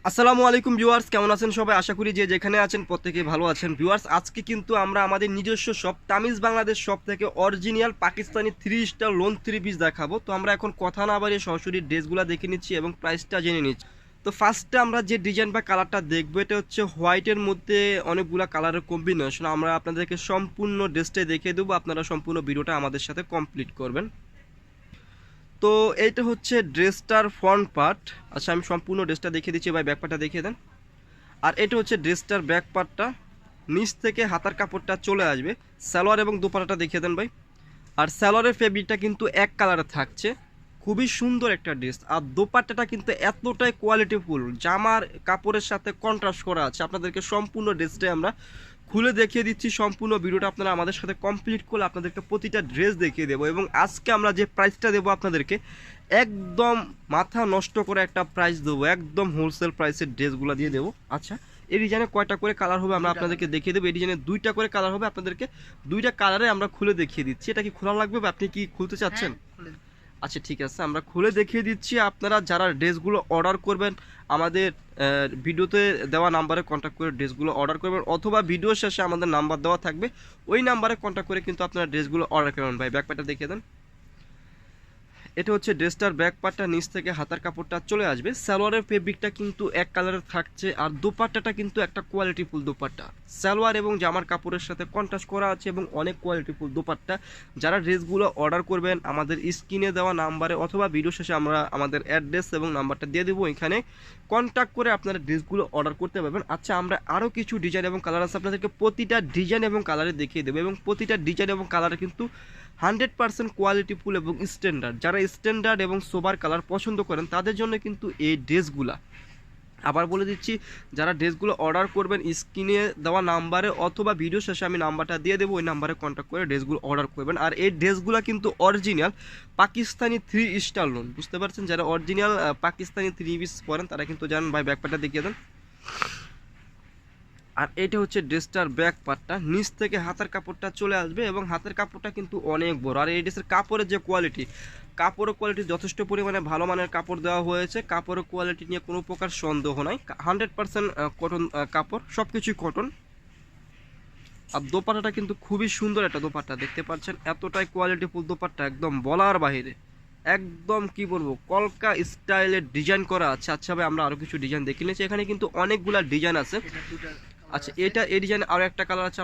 আসসালামু আলাইকুম ভিউয়ার্স, কেমন আছেন সবাই? আশা করি যে যেখানে আছেন প্রত্যেকেই ভালো আছেন। ভিউয়ার্স, আজকে কিন্তু আমরা আমাদের নিজস্ব শপ তামিজ বাংলাদেশ শপ থেকে original Pakistani 3 star loan 3 piece দেখাবো। তো আমরা এখন কথা না বাড়িয়ে সরাসরি ড্রেসগুলো দেখে নিচ্ছি এবং প্রাইসটা জেনে নিচ্ছি। তো ফার্স্টে আমরা যে ডিজাইন বা কালারটা দেখবো, এটা হচ্ছে হোয়াইটের মধ্যে অনেকগুলা কালারের কম্বিনেশন। আমরা আপনাদেরকে সম্পূর্ণ ড্রেসটাই দেখিয়ে দেবো, আপনারা সম্পূর্ণ ভিডিওটা আমাদের সাথে কমপ্লিট করবেন। তো এইটা হচ্ছে ড্রেসটার ফ্রন্ট পার্ট। আচ্ছা, আমি সম্পূর্ণ ড্রেসটা দেখিয়ে দিচ্ছি, ভাই ব্যাক পার্টটা দেখিয়ে দেন। আর এটা হচ্ছে ড্রেসটার ব্যাক পার্টটা, নিচ থেকে হাতার কাপড়টা চলে আসবে। সালোয়ার এবং দোপাট্টাটা দেখিয়ে দেন ভাই। আর সালোয়ারের ফেব্রিকটা কিন্তু এক কালারে থাকছে, খুবই সুন্দর একটা ড্রেস। আর দোপাট্টাটা কিন্তু এতটাই কোয়ালিটিফুল, জামার কাপড়ের সাথে কন্ট্রাস্ট করা আছে। আপনাদেরকে সম্পূর্ণ ড্রেসটাই আমরা খুলে দেখিয়ে দিচ্ছি। সম্পূর্ণ ভিডিওটা আপনারা আমাদের সাথে কমপ্লিট করলে আপনাদেরকে প্রতিটা ড্রেস দেখিয়ে দেবো। এবং আজকে আমরা যে প্রাইসটা দেবো আপনাদেরকে, একদম মাথা নষ্ট করে একটা প্রাইস দেবো, একদম হোলসেল প্রাইসের ড্রেসগুলো দিয়ে দেবো। আচ্ছা, এই ডিজাইনে কয়টা করে কালার হবে আমরা আপনাদেরকে দেখিয়ে দেবো। এই ডিজাইনে 2টা করে কালার হবে, আপনাদেরকে 2টা কালারে আমরা খুলে দেখিয়ে দিচ্ছি। এটা কি খোলা লাগবে বা আপনি কি খুলতে চাচ্ছেন? আচ্ছা ঠিক আছে, আমরা খুলে দেখিয়ে দিচ্ছি। আপনারা যারা ড্রেসগুলো অর্ডার করবেন, আমাদের ভিডিওতে দেওয়া নাম্বারে কন্ট্যাক্ট করে ড্রেসগুলো অর্ডার করবেন, অথবা ভিডিও শেষে আমাদের নাম্বার দেওয়া থাকবে, ওই নাম্বারে কন্ট্যাক্ট করে কিন্তু আপনারা ড্রেসগুলো অর্ডার করবেন। ভাই ব্যাক পার্টটা দেখিয়ে দেন। এটা হচ্ছে ড্রেসটার ব্যাক পার্টটা, নিচ থেকে হাতার কাপড়টা চলে আসবে। সালোয়ারের ফেব্রিকটা কিন্তু এক কালারের থাকছে, আর দোপাট্টাটা কিন্তু একটা কোয়ালিটিফুল দোপাট্টা। সালোয়ার এবং জামার কাপড়ের সাথে কন্ট্রাস্ট করা আছে এবং অনেক কোয়ালিটিফুল দোপাট্টা। যারা ড্রেসগুলো অর্ডার করবেন, আমাদের স্ক্রিনে দেওয়া নাম্বারে অথবা ভিডিও শেষে আমরা আমাদের অ্যাড্রেস এবং নাম্বারটা দিয়ে দেবো, এখানে কন্ট্যাক্ট করে আপনারা ড্রেসগুলো অর্ডার করতে পারবেন। আচ্ছা, আমরা আরও কিছু ডিজাইন এবং কালার আছে, আপনাদেরকে প্রতিটা ডিজাইন এবং কালারে দেখিয়ে দেবো। এবং প্রতিটা ডিজাইন এবং কালারে কিন্তু 100% কোয়ালিটিফুল এবং স্ট্যান্ডার্ড। যারা স্ট্যান্ডার্ড এবং সোবার কালার পছন্দ করেন তাদের জন্য কিন্তু এই ড্রেসগুলা। আবার বলে দিচ্ছি, যারা ড্রেসগুলো অর্ডার করবেন, স্ক্রিনে দেওয়া নাম্বারে অথবা ভিডিও শেষে আমি নাম্বারটা দিয়ে দেবো, ওই নাম্বারে কন্ট্যাক্ট করে ড্রেসগুলো অর্ডার করবেন। আর এই ড্রেসগুলো কিন্তু অরিজিনাল পাকিস্তানি 3 স্টার লোন, বুঝতে পারছেন? যারা অরিজিনাল পাকিস্তানি 3 পিস পরেন তারা কিন্তু জানেন। ভাই ব্যাকপার্টটা দেখিয়ে দেন। আর এটা হচ্ছে ড্রেসটার ব্যাক পার্টটা, নিচ থেকে হাতের কাপড়টা চলে আসবে এবং হাতের কাপড়টা কিন্তু অনেক বড়। আর এই ড্রেসের কাপড়ের যে কোয়ালিটি, কাপড়ের কোয়ালিটি যথেষ্ট পরিমাণে ভালো মানের কাপড় দেওয়া হয়েছে। কাপড়ের কোয়ালিটি নিয়ে কোনো প্রকার সন্দেহ নাই, 100% কটন কাপড়, সব কিছুই কটন। আর দোপাট্টাটা কিন্তু খুবই সুন্দর একটা দোপাট্টা, দেখতে পাচ্ছেন এতটাই কোয়ালিটিফুল দোপাট্টা, একদম বলার বাইরে, একদম কি বলবো, কলকা স্টাইলের ডিজাইন করা আছে। আচ্ছা ভাই, আমরা আরও কিছু ডিজাইন দেখে নিয়েছি, এখানে কিন্তু অনেকগুলা ডিজাইন আছে। আচ্ছা, এটা এই ডিজাইনে আরও একটা কালার আছে, আমরা